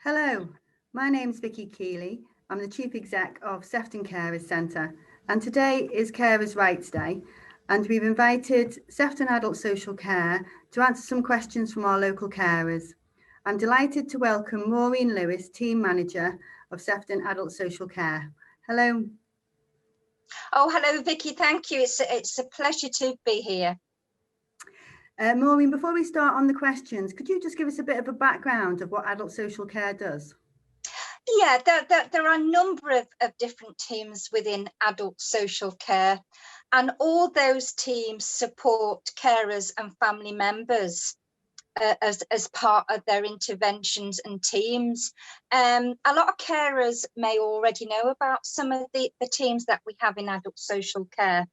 Hello, my name's Vicky Keeley. I'm the Chief Exec of Sefton Carers Centre, and today is Carers' Rights Day, and we've invited Sefton Adult Social Care to answer some questions from our local carers. I'm delighted to welcome Maureen Lewis, Team Manager of Sefton Adult Social Care. Hello. Oh, hello, Vicky. Thank you. It's a pleasure to be here. Maureen, before we start on the questions, could you just give us a bit of a background of what adult social care does? Yeah, there are a number of different teams within adult social care, and all those teams support carers and family members as part of their interventions and teams. A lot of carers may already know about some of the teams that we have in adult social care,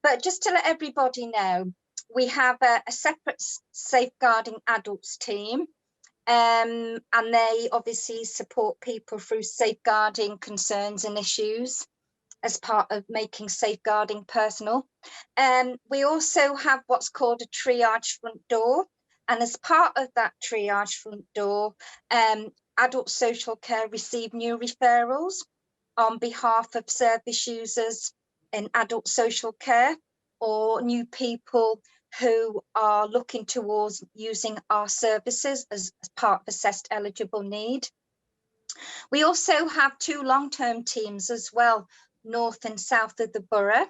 but just to let everybody know, we have a separate safeguarding adults team, and they obviously support people through safeguarding concerns and issues as part of making safeguarding personal. We also have what's called a triage front door, and as part of that triage front door, adult social care receive new referrals on behalf of service users in adult social care or new people who are looking towards using our services as part of assessed eligible need. We also have two long-term teams as well, north and south of the borough.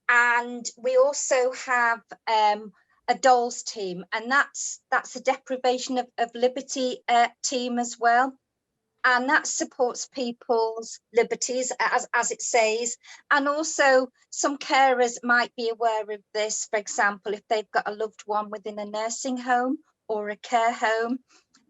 And we also have a dolls team, and that's a deprivation of liberty team as well. And that supports people's liberties, as it says. And also some carers might be aware of this, for example, if they've got a loved one within a nursing home or a care home,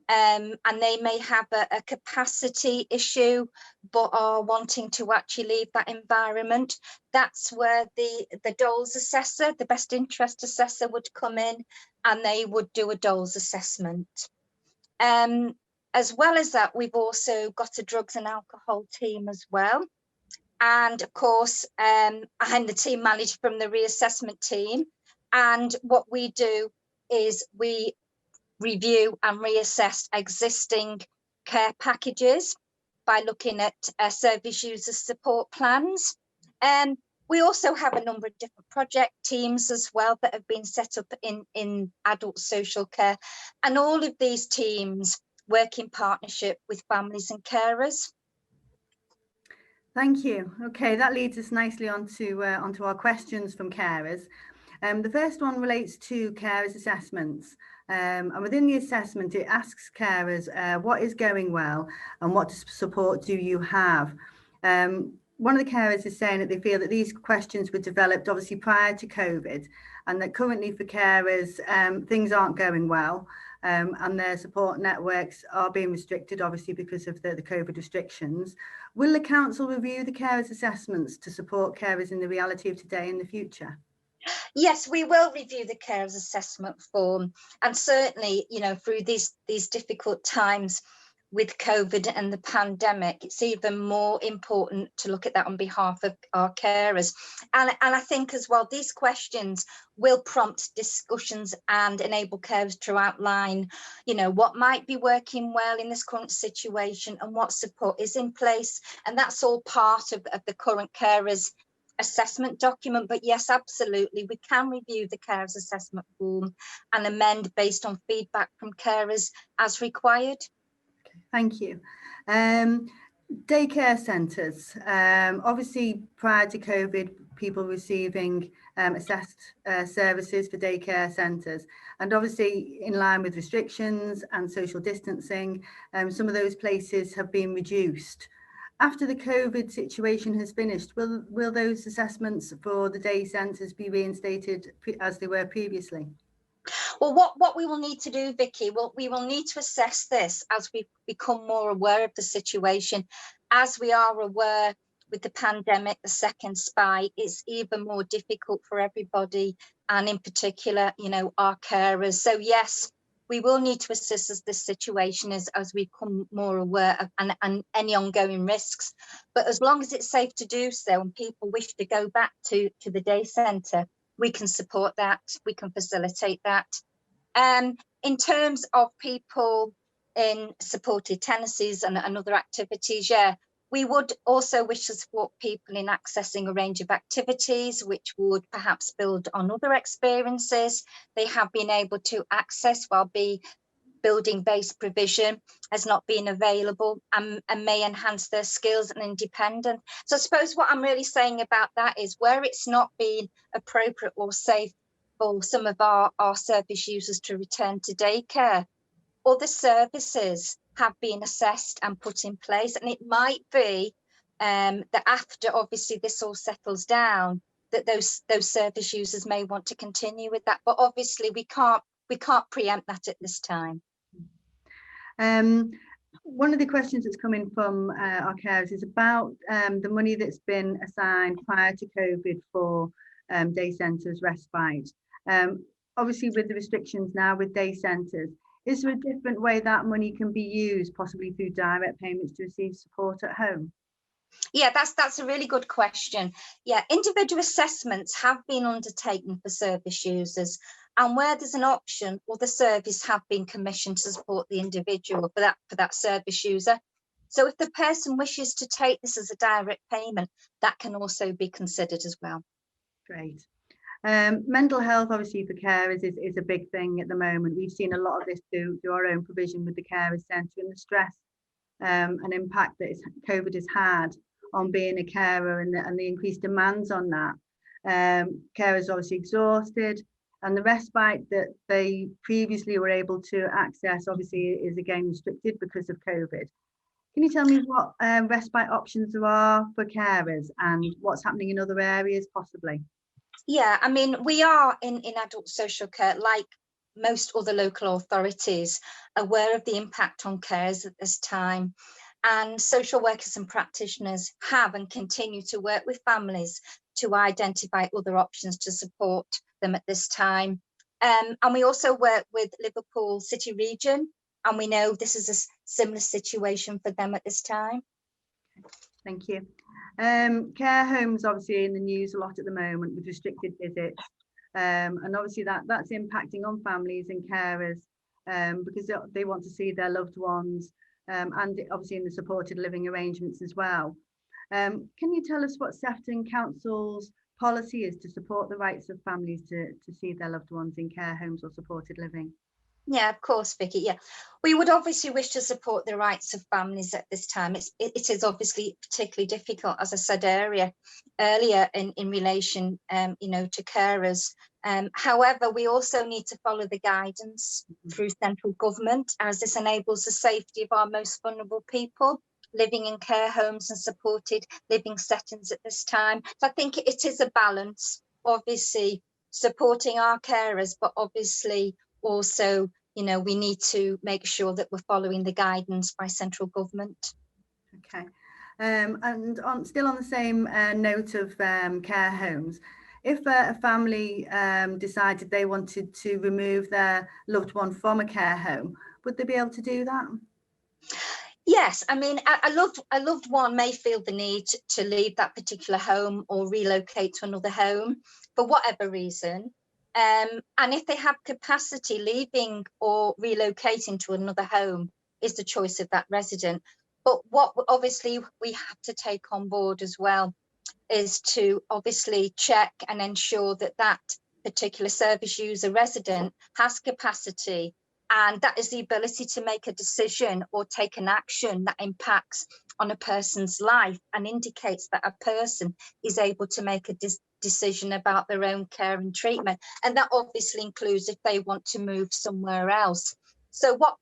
and they may have a capacity issue, but are wanting to actually leave that environment. That's where the DOLS assessor, the best interest assessor, would come in, and they would do a DOLS assessment. As well as that, we've also got a drugs and alcohol team as well. And of course, I'm the team manager from the reassessment team. And what we do is we review and reassess existing care packages by looking at service user support plans. And we also have a number of different project teams as well that have been set up in adult social care. And all of these teams work in partnership with families and carers. Thank you. Okay, that leads us nicely onto our questions from carers. The first one relates to carers assessments. And within the assessment, it asks carers what is going well and what support do you have? One of the carers is saying that they feel that these questions were developed obviously prior to COVID, and that currently for carers, things aren't going well. And their support networks are being restricted, obviously, because of the COVID restrictions. Will the council review the carers assessments to support carers in the reality of today and the future? Yes, we will review the carers assessment form, and certainly, through these difficult times with COVID and the pandemic, it's even more important to look at that on behalf of our carers. And I think as well, these questions will prompt discussions and enable carers to outline, what might be working well in this current situation and what support is in place. And that's all part of the current carers assessment document. But yes, absolutely, we can review the carers assessment form and amend based on feedback from carers as required. Thank you. Daycare centres, obviously prior to COVID, people receiving assessed services for daycare centres, and obviously in line with restrictions and social distancing, some of those places have been reduced. After the COVID situation has finished, will those assessments for the day centres be reinstated as they were previously? Well, what we will need to do, Vicky, we will need to assess this as we become more aware of the situation. As we are aware with the pandemic, the second spike is even more difficult for everybody, and in particular, our carers. So yes, we will need to assess this situation as we become more aware of and any ongoing risks. But as long as it's safe to do so and people wish to go back to the day centre, we can support that, we can facilitate that. In terms of people in supported tenancies and other activities, yeah, we would also wish to support people in accessing a range of activities which would perhaps build on other experiences they have been able to access while building-based provision has not been available, and may enhance their skills and independence. So I suppose what I'm really saying about that is where it's not been appropriate or safe for some of our service users to return to daycare, other services have been assessed and put in place, and it might be that after obviously this all settles down, that those service users may want to continue with that, but obviously we can't preempt that at this time. One of the questions that's coming from our carers is about the money that's been assigned prior to COVID for day centres respite. Obviously with the restrictions now with day centres, is there a different way that money can be used, possibly through direct payments to receive support at home? Yeah, that's a really good question. Yeah, individual assessments have been undertaken for service users, and where there's an option, or the service have been commissioned to support the individual for that service user. So if the person wishes to take this as a direct payment, that can also be considered as well. Great. Mental health, obviously, for carers is a big thing at the moment. We've seen a lot of this through our own provision with the Carers Centre, and the stress and impact that COVID has had on being a carer, and the increased demands on that. Carers are obviously exhausted, and the respite that they previously were able to access obviously is again restricted because of COVID. Can you tell me what respite options there are for carers and what's happening in other areas possibly? Yeah, I mean, we are in adult social care, like most other local authorities, aware of the impact on carers at this time. And social workers and practitioners have and continue to work with families to identify other options to support them at this time. And we also work with Liverpool City Region, and we know this is a similar situation for them at this time. Thank you. Care homes obviously in the news a lot at the moment with restricted visits, and obviously that's impacting on families and carers because they want to see their loved ones, and obviously in the supported living arrangements as well. Can you tell us what Sefton Council's policy is to support the rights of families to see their loved ones in care homes or supported living? Yeah, of course, Vicky. Yeah, we would obviously wish to support the rights of families at this time. It is obviously particularly difficult, as I said earlier in relation, to carers. However, we also need to follow the guidance through central government, as this enables the safety of our most vulnerable people living in care homes and supported living settings at this time. So I think it is a balance, obviously supporting our carers, but obviously also, we need to make sure that we're following the guidance by central government. Okay, and still on the same note of care homes, if a family decided they wanted to remove their loved one from a care home, would they be able to do that? Yes, I mean, a loved one may feel the need to leave that particular home or relocate to another home for whatever reason. And if they have capacity, leaving or relocating to another home is the choice of that resident. But what obviously we have to take on board as well is to obviously check and ensure that that particular service user resident has capacity, and that is the ability to make a decision or take an action that impacts on a person's life and indicates that a person is able to make a decision about their own care and treatment. And that obviously includes if they want to move somewhere else. So what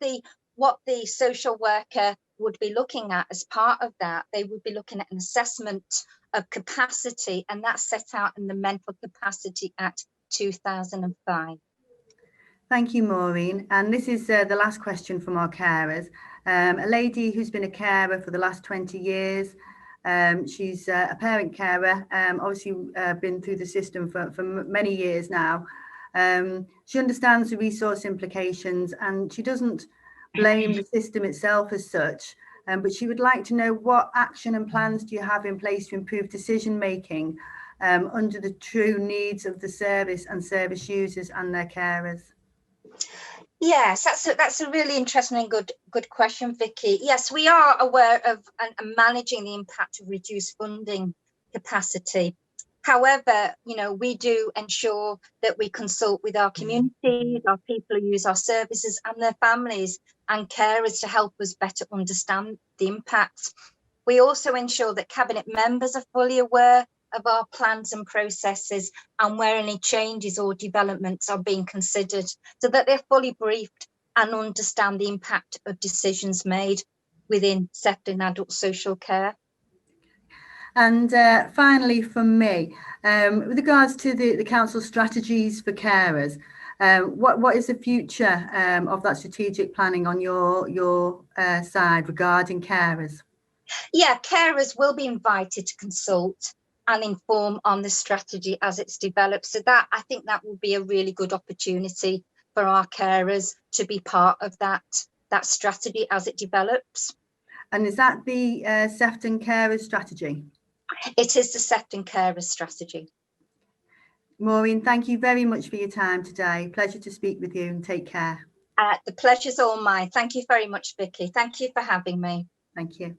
the social worker would be looking at as part of that, they would be looking at an assessment of capacity, and that's set out in the Mental Capacity Act 2005. Thank you, Maureen. And this is the last question from our carers. A lady who's been a carer for the last 20 years. She's a parent carer, obviously been through the system for many years now. She understands the resource implications, and she doesn't blame the system itself as such, but she would like to know what action and plans do you have in place to improve decision making under the true needs of the service and service users and their carers? Yes, that's a really interesting and good question, Vicky. Yes, we are aware of and managing the impact of reduced funding capacity. However, we do ensure that we consult with our communities, our people who use our services, and their families and carers to help us better understand the impacts. We also ensure that cabinet members are fully aware of our plans and processes and where any changes or developments are being considered, so that they're fully briefed and understand the impact of decisions made within Sefton Adult Social Care. And finally, from me, with regards to the council strategies for carers, what is the future of that strategic planning on your side regarding carers? Yeah, carers will be invited to consult and inform on the strategy as it's developed. So I think that will be a really good opportunity for our carers to be part of that strategy as it develops. And is that the Sefton Carers strategy? It is the Sefton Carers strategy. Maureen, thank you very much for your time today. Pleasure to speak with you, and take care. The pleasure's all mine. Thank you very much, Vicky. Thank you for having me. Thank you.